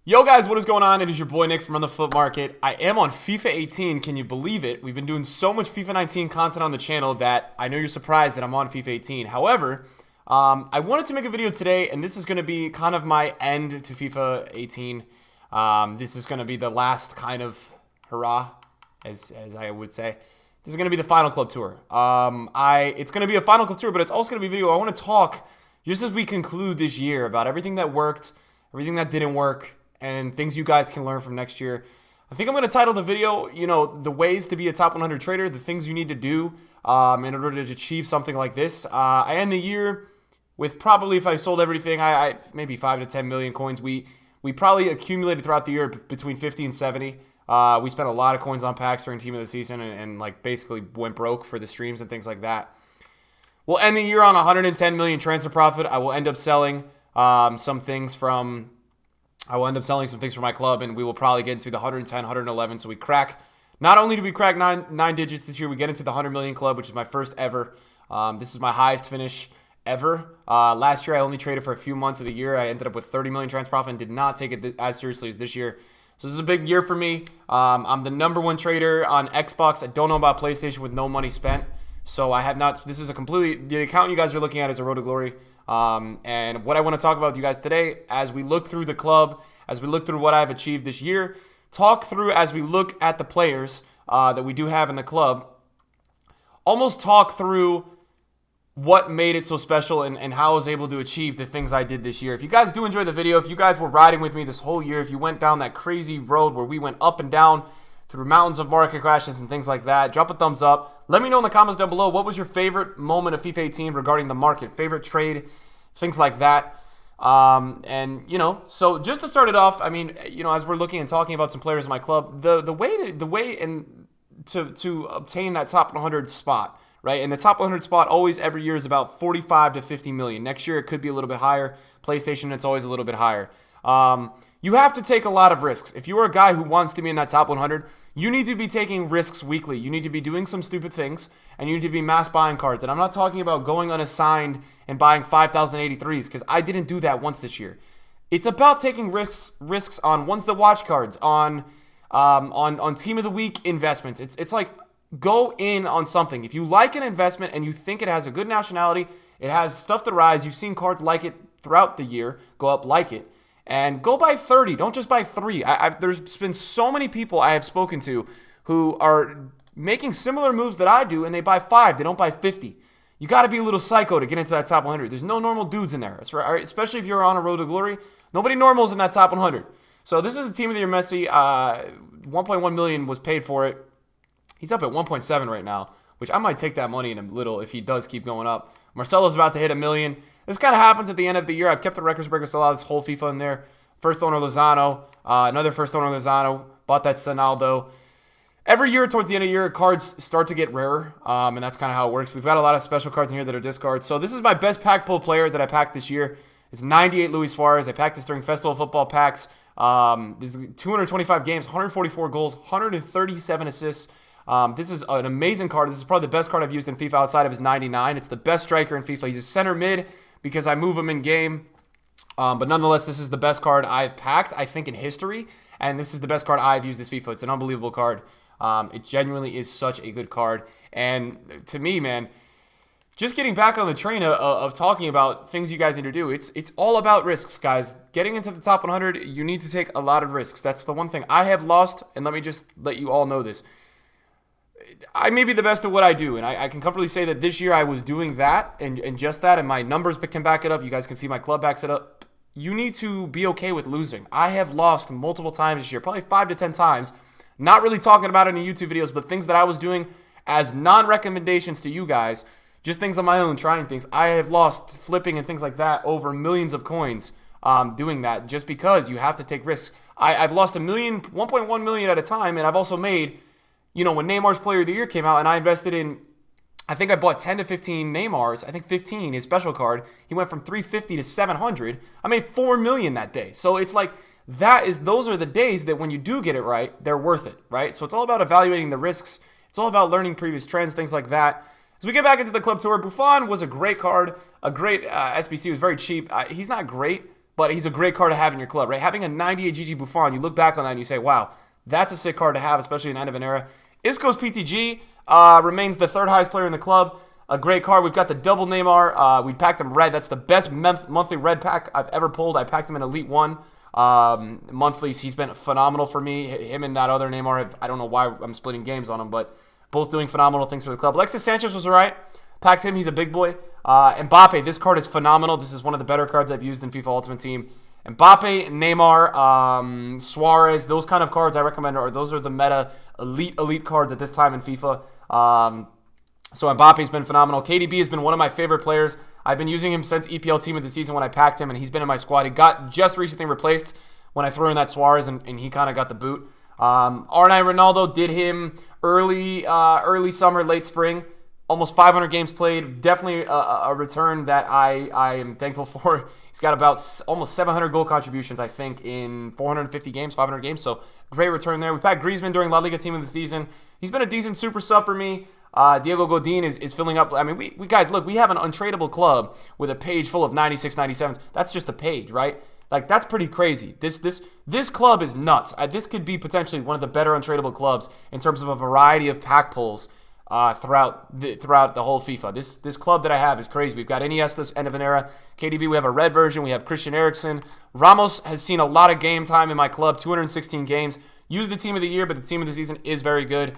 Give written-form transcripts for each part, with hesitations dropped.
Yo guys, what is going on? It is your boy Nick from On the Flip Market. I am on FIFA 18. Can you believe it? We've been doing so much FIFA 19 content on the channel that I know you're surprised that I'm on FIFA 18. However, I wanted to make a video today, and this is going to be kind of my end to FIFA 18. This is going to be the last kind of hurrah, as I would say. This is going to be the final club tour. It's going to be a final club tour, but it's also going to be a video. I want to talk just as we conclude this year about everything that worked, everything that didn't work, and things you guys can learn from next year. I think I'm going to title the video, the ways to be a top 100 trader, the things you need to do in order to achieve something like this. I end the year with probably, if I sold everything, I maybe 5 to 10 million coins. We probably accumulated throughout the year between 50 and 70. We spent a lot of coins on packs during team of the season and like basically went broke for the streams and things like that. We'll end the year on 110 million transfer profit. I will end up selling some things from my club, and we will probably get into the 110, 111. So we crack, not only do we crack nine digits this year, we get into the 100 million club, which is my first ever. This is my highest finish ever. Last year, I only traded for a few months of the year. I ended up with 30 million transfer profit and did not take it as seriously as this year. So this is a big year for me. I'm the #1 trader on Xbox. I don't know about PlayStation with no money spent. So I have not, this is the account you guys are looking at is a Road to Glory. And what I want to talk about with you guys today, as we look through the club, as we look through what I've achieved this year, talk through as we look at the players that we do have in the club, almost talk through what made it so special and how I was able to achieve the things I did this year. If you guys do enjoy the video, if you guys were riding with me this whole year, if you went down that crazy road where we went up and down through mountains of market crashes and things like that, drop a thumbs up. Let me know in the comments down below, what was your favorite moment of FIFA 18 regarding the market, favorite trade, things like that. So just to start it off, as we're looking and talking about some players in my club, the way to obtain that top 100 spot, right? And the top 100 spot always every year is about 45 to 50 million. Next year it could be a little bit higher. PlayStation, it's always a little bit higher. You have to take a lot of risks. If you're a guy who wants to be in that top 100, you need to be taking risks weekly. You need to be doing some stupid things, and you need to be mass buying cards. And I'm not talking about going unassigned and buying 5,083s, because I didn't do that once this year. It's about taking risks on Ones That Watch cards, on Team of the Week investments. It's like go in on something. If you like an investment and you think it has a good nationality, it has stuff to rise, you've seen cards like it throughout the year, go up like it. And go buy 30. Don't just buy 3. There's been so many people I have spoken to who are making similar moves that I do, and they buy 5. They don't buy 50. You got to be a little psycho to get into that top 100. There's no normal dudes in there, especially if you're on a road to glory. Nobody normal is in that top 100. So this is the team of the year Messi. 1.1 million was paid for it. He's up at 1.7 right now, which I might take that money in a little if he does keep going up. Marcelo's about to hit 1 million. This kind of happens at the end of the year. I've kept the records breaker still out this whole FIFA in there. First owner Lozano, another first owner Lozano, bought that Sonaldo. Every year towards the end of the year, cards start to get rarer, and that's kind of how it works. We've got a lot of special cards in here that are discards. So this is my best pack pull player that I packed this year. It's 98 Luis Suarez. I packed this during Festival Football packs. This is 225 games, 144 goals, 137 assists. This is an amazing card. This is probably the best card I've used in FIFA outside of his 99. It's the best striker in FIFA. He's a center mid because I move him in game. But nonetheless, this is the best card I've packed, I think, in history. And this is the best card I've used this FIFA. It's an unbelievable card. It genuinely is such a good card. And to me, man, just getting back on the train of talking about things you guys need to do, it's all about risks, guys. Getting into the top 100, you need to take a lot of risks. That's the one thing I have lost, and let me just let you all know this. I may be the best at what I do, and I can comfortably say that this year I was doing that and just that, and my numbers can back it up. You guys can see my club backs it up. You need to be okay with losing. I have lost multiple times this year, probably 5 to 10 times. Not really talking about it in YouTube videos, but things that I was doing as non-recommendations to you guys, just things on my own, trying things. I have lost flipping and things like that over millions of coins doing that, just because you have to take risks. I've lost 1.1 million at a time, and I've also made, when Neymar's Player of the Year came out and I invested in, I think I bought 10 to 15 Neymars, I think 15, his special card. He went from 350 to 700. I made 4 million that day. So it's like, those are the days that when you do get it right, they're worth it, right? So it's all about evaluating the risks. It's all about learning previous trends, things like that. As we get back into the club tour, Buffon was a great card, a great SBC. Was very cheap. He's not great, but he's a great card to have in your club, right? Having a 98 Gigi Buffon, you look back on that and you say, wow, that's a sick card to have, especially in the end of an era. Isco's PTG remains the third highest player in the club. A great card. We've got the double Neymar. We packed him red. That's the best monthly red pack I've ever pulled. I packed him in Elite 1. Monthlies, he's been phenomenal for me. Him and that other Neymar, I don't know why I'm splitting games on him, but both doing phenomenal things for the club. Alexis Sanchez was all right. Packed him. He's a big boy. Mbappe, this card is phenomenal. This is one of the better cards I've used in FIFA Ultimate Team. Mbappe, Neymar, Suarez, those kind of cards I recommend, or those are the meta elite cards at this time in FIFA. So Mbappe's been phenomenal. KDB has been one of my favorite players. I've been using him since EPL Team of the Season when I packed him, and he's been in my squad. He got just recently replaced when I threw in that Suarez, and he kind of got the boot. R9 Ronaldo did him early summer, late spring. Almost 500 games played. Definitely a return that I am thankful for. He's got about almost 700 goal contributions, I think, in 450 games, 500 games. So great return there. We packed Griezmann during La Liga Team of the Season. He's been a decent super sub for me. Diego Godin is filling up. I mean, we guys, look, we have an untradeable club with a page full of 96, 97s. That's just a page, right? Like, that's pretty crazy. This club is nuts. This could be potentially one of the better untradeable clubs in terms of a variety of pack pulls throughout the whole FIFA. This club that I have is crazy. We've got Iniesta's end of an era. KDB, we have a red version. We have Christian Eriksen. Ramos has seen a lot of game time in my club, 216 games. Used the team of the year, but the team of the season is very good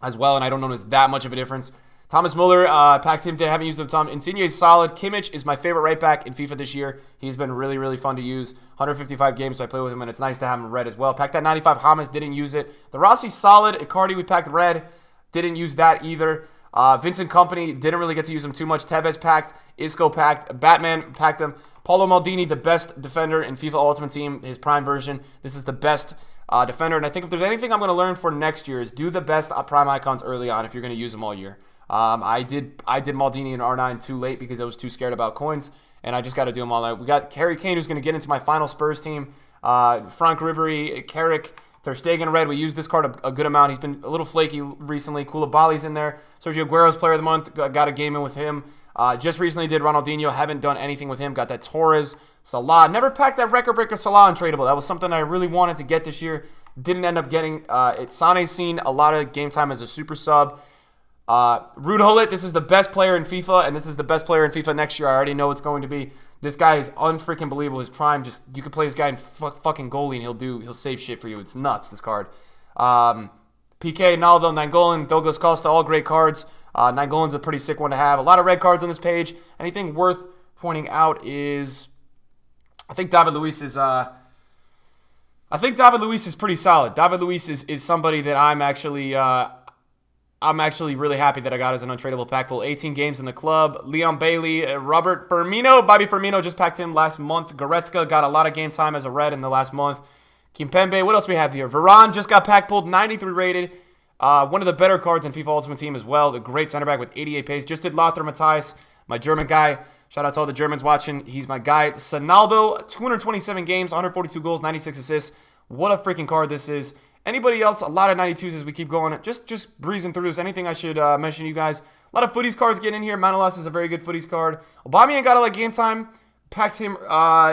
as well, and I don't notice that much of a difference. Thomas Muller, packed him, haven't used him a ton. Insigne is solid. Kimmich is my favorite right back in FIFA this year. He's been really, really fun to use. 155 games, so I play with him, and it's nice to have him red as well. Packed that 95 James, didn't use it. The Rossi's solid. Icardi, we packed red. Didn't use that either. Vincent Kompany, didn't really get to use him too much. Tevez packed. Isco packed. Batman packed him. Paulo Maldini, the best defender in FIFA Ultimate Team, his prime version. This is the best defender, and I think if there's anything I'm going to learn for next year is do the best prime icons early on if you're going to use them all year. I did Maldini and R9 too late because I was too scared about coins, and I just got to do them all out. We got Harry Kane, who's going to get into my final Spurs team. Frank Ribery, Carrick, Ter Stegen red. We used this card a good amount. He's been a little flaky recently. Koulibaly's in there. Sergio Aguero's player of the month. Got a game in with him. Just recently did Ronaldinho. Haven't done anything with him. Got that Torres. Salah. Never packed that record breaker Salah untradeable. That was something I really wanted to get this year. Didn't end up getting. Sane's seen a lot of game time as a super sub. Ruud Gullit, this is the best player in FIFA, and this is the best player in FIFA next year. I already know it's going to be. This guy is unfreaking believable. His prime, just you could play this guy in fucking goalie, and he'll save shit for you. It's nuts, this card. PK, Naldo, Nainggolan, Douglas Costa, all great cards. Nainggolan's a pretty sick one to have. A lot of red cards on this page. Anything worth pointing out is, I think David Luiz is pretty solid. David Luiz is somebody that I'm actually really happy that I got as an untradeable pack pull. 18 games in the club. Leon Bailey, Robert Firmino. Bobby Firmino just packed him last month. Goretzka got a lot of game time as a red in the last month. Kimpembe. What else we have here? Varane just got pack pulled. 93 rated. One of the better cards in FIFA Ultimate Team as well. The great center back with 88 pace. Just did Lothar Matthäus, my German guy. Shout out to all the Germans watching. He's my guy. Sonaldo, 227 games, 142 goals, 96 assists. What a freaking card this is. Anybody else? A lot of 92s as we keep going. Just breezing through this. Anything I should mention to you guys? A lot of footies cards getting in here. Manolas is a very good footies card. Aubameyang got a lot of game time. Packed him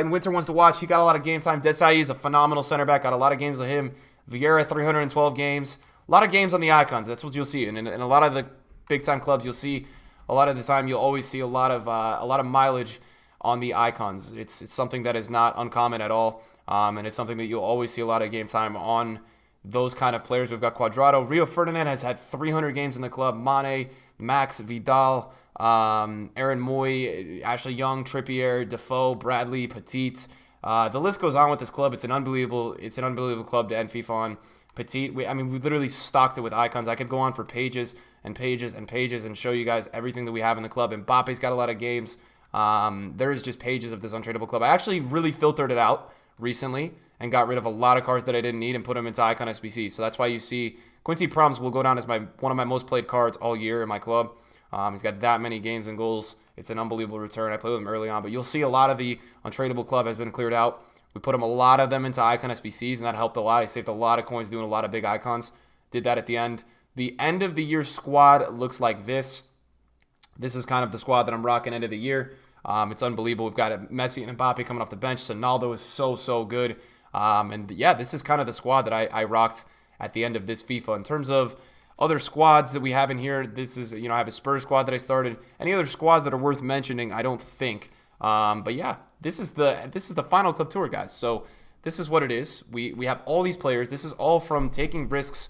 in Winter Ones to watch. He got a lot of game time. Desai is a phenomenal center back. Got a lot of games with him. Vieira, 312 games. A lot of games on the icons. That's what you'll see. And in a lot of the big-time clubs, you'll see a lot of the time, you'll always see a lot of mileage on the icons. It's something that is not uncommon at all. And it's something that you'll always see a lot of game time on those kind of players. We've got Cuadrado. Rio Ferdinand has had 300 games in the club. Mane, Max, Vidal, Aaron Moy, Ashley Young, Trippier, Defoe, Bradley, Petit. The list goes on with this club. It's an unbelievable club to end FIFA on. Petit, we literally stocked it with icons. I could go on for pages and pages and pages and show you guys everything that we have in the club. Mbappe's got a lot of games. There is just pages of this untradeable club. I actually really filtered it out recently and got rid of a lot of cards that I didn't need and put them into Icon SBC. So that's why you see Quincy Promes will go down as one of my most played cards all year in my club. He's got that many games and goals. It's an unbelievable return. I played with him early on, but you'll see a lot of the untradeable club has been cleared out. We put a lot of them into Icon SBCs, and that helped a lot. I saved a lot of coins doing a lot of big icons. Did that at the end. The end of the year squad looks like this. This is kind of the squad that I'm rocking end of the year. It's unbelievable. We've got Messi and Mbappe coming off the bench. Ronaldo is so good. And yeah, this is kind of the squad that I rocked at the end of this FIFA. In terms of other squads that we have in here, this is, I have a Spurs squad that I started. Any other squads that are worth mentioning, I don't think. But yeah, this is the final club tour, guys. So this is what it is. We have all these players. This is all from taking risks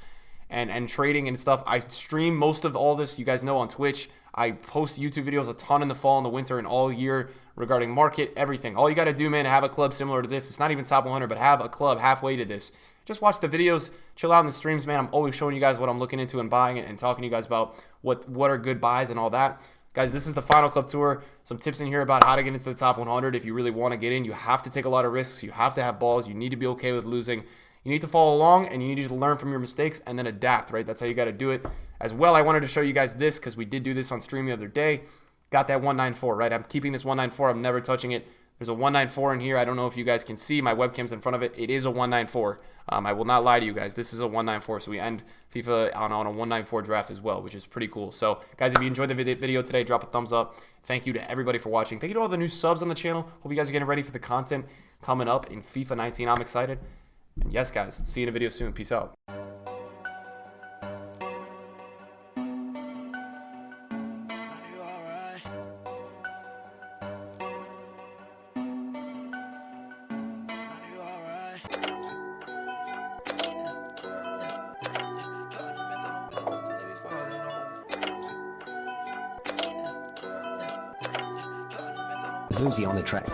and trading and stuff. I stream most of all this, you guys know, on Twitch. I post YouTube videos a ton in the fall and the winter and all year regarding market, everything. All you got to do, man, have a club similar to this. It's not even top 100, but have a club halfway to this. Just watch the videos, chill out in the streams, man. I'm always showing you guys what I'm looking into and buying it and talking to you guys about what are good buys and all that. Guys, this is the final club tour. Some tips in here about how to get into the top 100. If you really want to get in, you have to take a lot of risks. You have to have balls. You need to be okay with losing. You need to follow along, and you need to learn from your mistakes and then adapt, right? That's how you got to do it. As well, I wanted to show you guys this because we did do this on stream the other day. Got that 194, right? I'm keeping this 194. I'm never touching it. There's a 194 in here. I don't know if you guys can see. My webcam's in front of it. It is a 194. I will not lie to you guys. This is a 194. So we end FIFA on a 194 draft as well, which is pretty cool. So, guys, if you enjoyed the video today, drop a thumbs up. Thank you to everybody for watching. Thank you to all the new subs on the channel. Hope you guys are getting ready for the content coming up in FIFA 19. I'm excited. And yes, guys, see you in a video soon. Peace out. Zuzi on the track.